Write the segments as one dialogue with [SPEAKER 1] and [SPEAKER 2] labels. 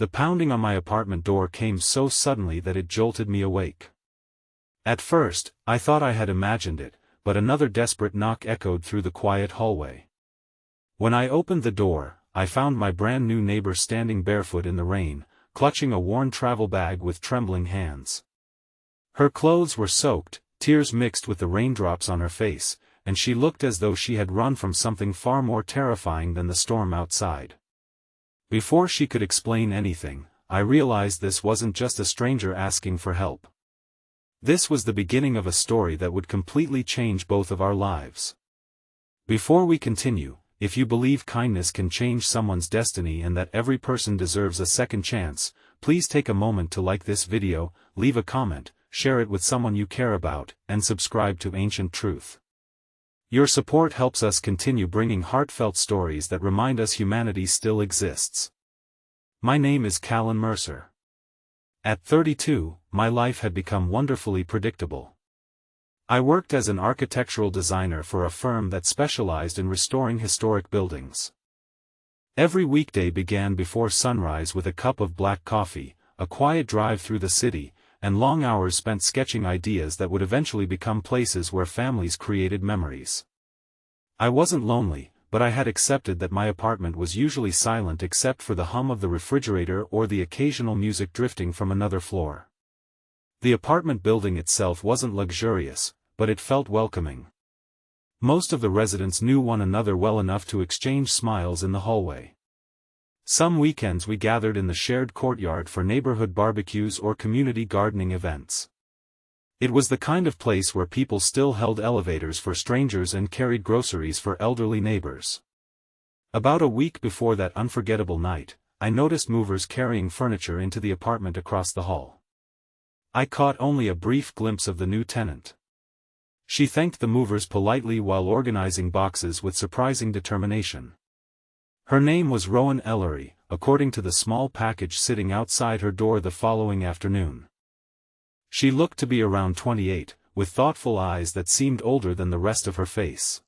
[SPEAKER 1] The pounding on my apartment door came so suddenly that it jolted me awake. At first, I thought I had imagined it, but another desperate knock echoed through the quiet hallway. When I opened the door, I found my brand new neighbor standing barefoot in the rain, clutching a worn travel bag with trembling hands. Her clothes were soaked, tears mixed with the raindrops on her face, and she looked as though she had run from something far more terrifying than the storm outside. Before she could explain anything, I realized this wasn't just a stranger asking for help. This was the beginning of a story that would completely change both of our lives. Before we continue, if you believe kindness can change someone's destiny and that every person deserves a second chance, please take a moment to like this video, leave a comment, share it with someone you care about, and subscribe to Ancient Truth. Your support helps us continue bringing heartfelt stories that remind us humanity still exists. My name is Callan Mercer. At 32, my life had become wonderfully predictable. I worked as an architectural designer for a firm that specialized in restoring historic buildings. Every weekday began before sunrise with a cup of black coffee, a quiet drive through the city, and long hours spent sketching ideas that would eventually become places where families created memories. I wasn't lonely, but I had accepted that my apartment was usually silent except for the hum of the refrigerator or the occasional music drifting from another floor. The apartment building itself wasn't luxurious, but it felt welcoming. Most of the residents knew one another well enough to exchange smiles in the hallway. Some weekends we gathered in the shared courtyard for neighborhood barbecues or community gardening events. It was the kind of place where people still held elevators for strangers and carried groceries for elderly neighbors. About a week before that unforgettable night, I noticed movers carrying furniture into the apartment across the hall. I caught only a brief glimpse of the new tenant. She thanked the movers politely while organizing boxes with surprising determination. Her name was Rowan, according to the small package sitting outside her door the following afternoon. She looked to be around 28, with thoughtful eyes that seemed older than the rest of her face.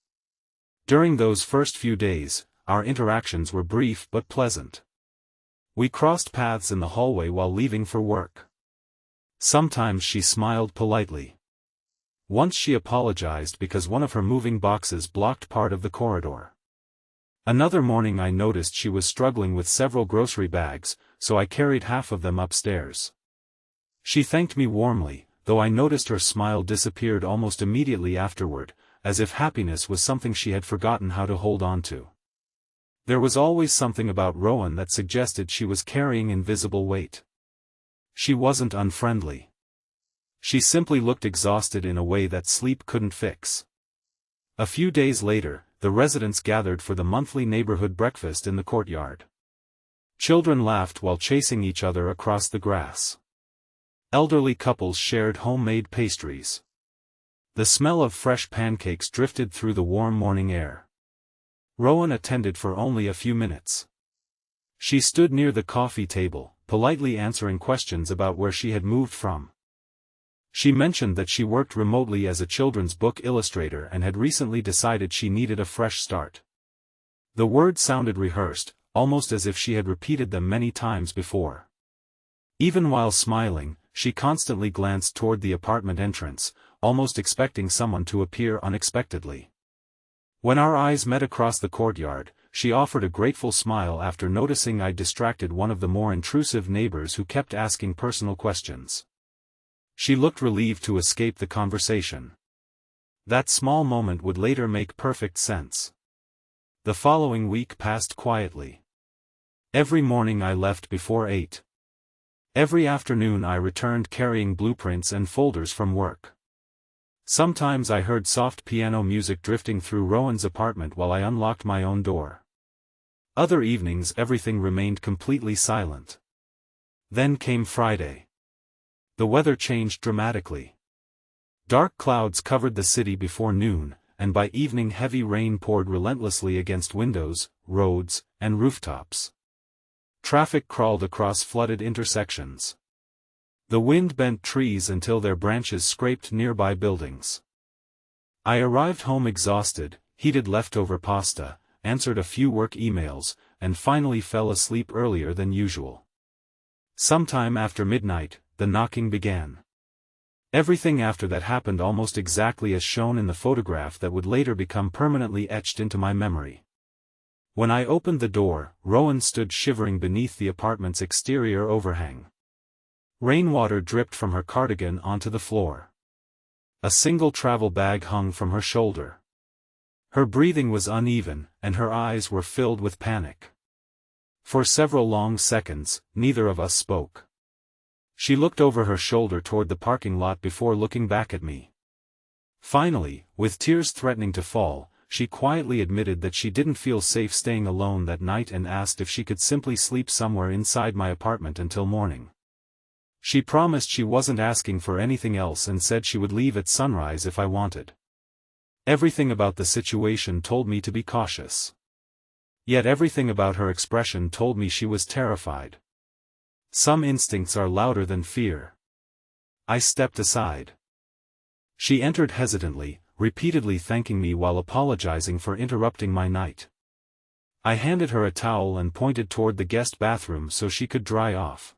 [SPEAKER 1] During those first few days, our interactions were brief but pleasant. We crossed paths in the hallway while leaving for work. Sometimes she smiled politely. Once she apologized because one of her moving boxes blocked part of the corridor. Another morning I noticed she was struggling with several grocery bags, so I carried half of them upstairs. She thanked me warmly, though I noticed her smile disappeared almost immediately afterward, as if happiness was something she had forgotten how to hold on to. There was always something about Rowan that suggested she was carrying invisible weight. She wasn't unfriendly. She simply looked exhausted in a way that sleep couldn't fix. A few days later, the residents gathered for the monthly neighborhood breakfast in the courtyard. Children laughed while chasing each other across the grass. Elderly couples shared homemade pastries. The smell of fresh pancakes drifted through the warm morning air. Rowan attended for only a few minutes. She stood near the coffee table, politely answering questions about where she had moved from. She mentioned that she worked remotely as a children's book illustrator and had recently decided she needed a fresh start. The words sounded rehearsed, almost as if she had repeated them many times before. Even while smiling, she constantly glanced toward the apartment entrance, almost expecting someone to appear unexpectedly. When our eyes met across the courtyard, she offered a grateful smile after noticing I'd distracted one of the more intrusive neighbors who kept asking personal questions. She looked relieved to escape the conversation. That small moment would later make perfect sense. The following week passed quietly. Every morning I left before 8. Every afternoon I returned carrying blueprints and folders from work. Sometimes I heard soft piano music drifting through Rowan's apartment while I unlocked my own door. Other evenings everything remained completely silent. Then came Friday. The weather changed dramatically. Dark clouds covered the city before noon, and by evening heavy rain poured relentlessly against windows, roads, and rooftops. Traffic crawled across flooded intersections. The wind bent trees until their branches scraped nearby buildings. I arrived home exhausted, heated leftover pasta, answered a few work emails, and finally fell asleep earlier than usual. Sometime after midnight, the knocking began. Everything after that happened almost exactly as shown in the photograph that would later become permanently etched into my memory. When I opened the door, Rowan stood shivering beneath the apartment's exterior overhang. Rainwater dripped from her cardigan onto the floor. A single travel bag hung from her shoulder. Her breathing was uneven, and her eyes were filled with panic. For several long seconds, neither of us spoke. She looked over her shoulder toward the parking lot before looking back at me. Finally, with tears threatening to fall, she quietly admitted that she didn't feel safe staying alone that night and asked if she could simply sleep somewhere inside my apartment until morning. She promised she wasn't asking for anything else and said she would leave at sunrise if I wanted. Everything about the situation told me to be cautious. Yet everything about her expression told me she was terrified. Some instincts are louder than fear. I stepped aside. She entered hesitantly, repeatedly thanking me while apologizing for interrupting my night. I handed her a towel and pointed toward the guest bathroom so she could dry off.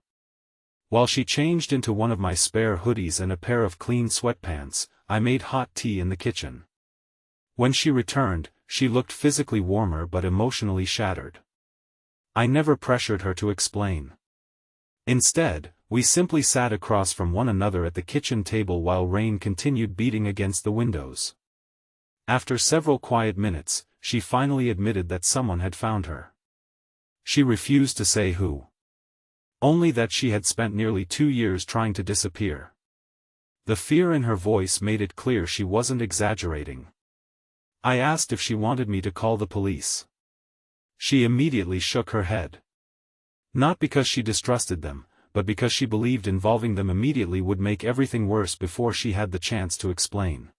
[SPEAKER 1] While she changed into one of my spare hoodies and a pair of clean sweatpants, I made hot tea in the kitchen. When she returned, she looked physically warmer but emotionally shattered. I never pressured her to explain. Instead, we simply sat across from one another at the kitchen table while rain continued beating against the windows. After several quiet minutes, she finally admitted that someone had found her. She refused to say who. Only that she had spent nearly 2 years trying to disappear. The fear in her voice made it clear she wasn't exaggerating. I asked if she wanted me to call the police. She immediately shook her head. Not because she distrusted them, but because she believed involving them immediately would make everything worse before she had the chance to explain.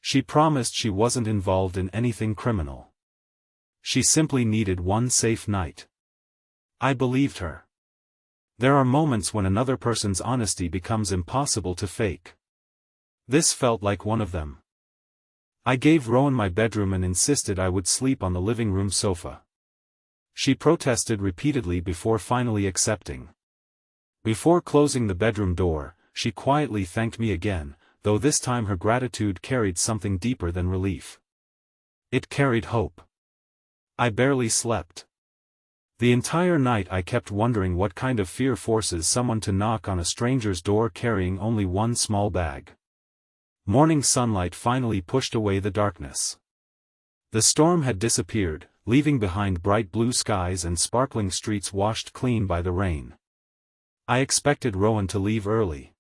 [SPEAKER 1] She promised she wasn't involved in anything criminal. She simply needed one safe night. I believed her. There are moments when another person's honesty becomes impossible to fake. This felt like one of them. I gave Rowan my bedroom and insisted I would sleep on the living room sofa. She protested repeatedly before finally accepting. Before closing the bedroom door, she quietly thanked me again, though this time her gratitude carried something deeper than relief. It carried hope. I barely slept. The entire night I kept wondering what kind of fear forces someone to knock on a stranger's door carrying only one small bag. Morning sunlight finally pushed away the darkness. The storm had disappeared, leaving behind bright blue skies and sparkling streets washed clean by the rain. I expected Rowan to leave early.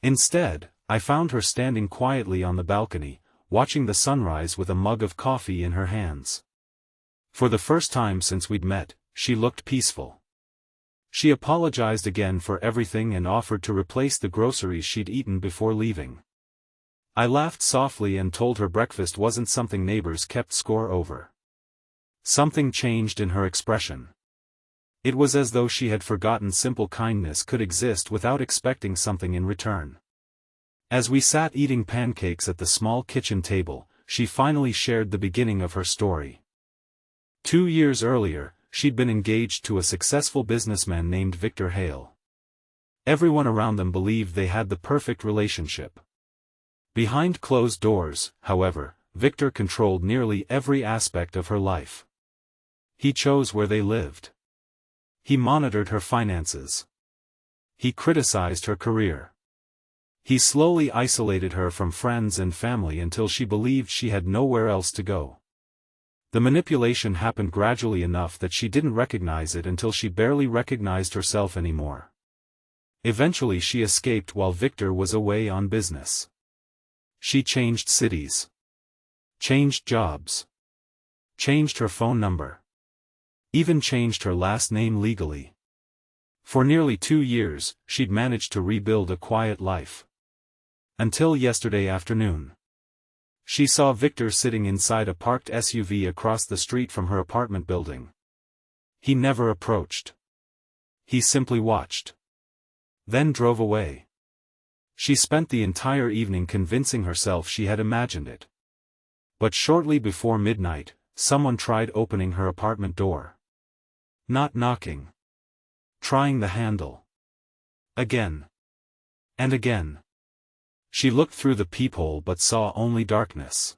[SPEAKER 1] Instead, I found her standing quietly on the balcony, watching the sunrise with a mug of coffee in her hands. For the first time since we'd met, she looked peaceful. She apologized again for everything and offered to replace the groceries she'd eaten before leaving. I laughed softly and told her breakfast wasn't something neighbors kept score over. Something changed in her expression. It was as though she had forgotten simple kindness could exist without expecting something in return. As we sat eating pancakes at the small kitchen table, she finally shared the beginning of her story. 2 years earlier, she'd been engaged to a successful businessman named Victor Hale. Everyone around them believed they had the perfect relationship. Behind closed doors, however, Victor controlled nearly every aspect of her life. He chose where they lived. He monitored her finances. He criticized her career. He slowly isolated her from friends and family until she believed she had nowhere else to go. The manipulation happened gradually enough that she didn't recognize it until she barely recognized herself anymore. Eventually she escaped while Victor was away on business. She changed cities. Changed jobs. Changed her phone number. Even changed her last name legally. For nearly 2 years, she'd managed to rebuild a quiet life. Until yesterday afternoon. She saw Victor sitting inside a parked SUV across the street from her apartment building. He never approached. He simply watched. Then drove away. She spent the entire evening convincing herself she had imagined it. But shortly before midnight, someone tried opening her apartment door. Not knocking. trying the handle. Again. And again. She looked through the peephole but saw only darkness.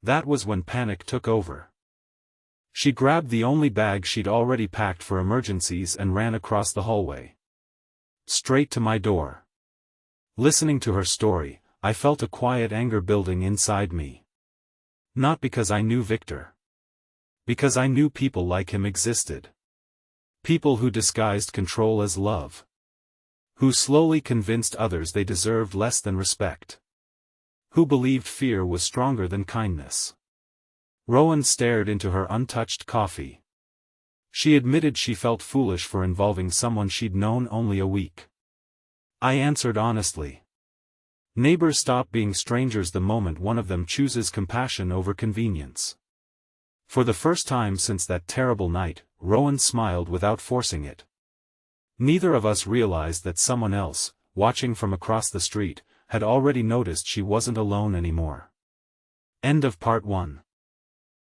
[SPEAKER 1] That was when panic took over. She grabbed the only bag she'd already packed for emergencies and ran across the hallway. Straight to my door. Listening to her story, I felt a quiet anger building inside me. Not because I knew Victor. Because I knew people like him existed. People who disguised control as love. Who slowly convinced others they deserved less than respect. Who believed fear was stronger than kindness. Rowan stared into her untouched coffee. She admitted she felt foolish for involving someone she'd known only a week. I answered honestly. Neighbors stop being strangers the moment one of them chooses compassion over convenience. For the first time since that terrible night, Rowan smiled without forcing it. Neither of us realized that someone else, watching from across the street, had already noticed she wasn't alone anymore. End of part 1.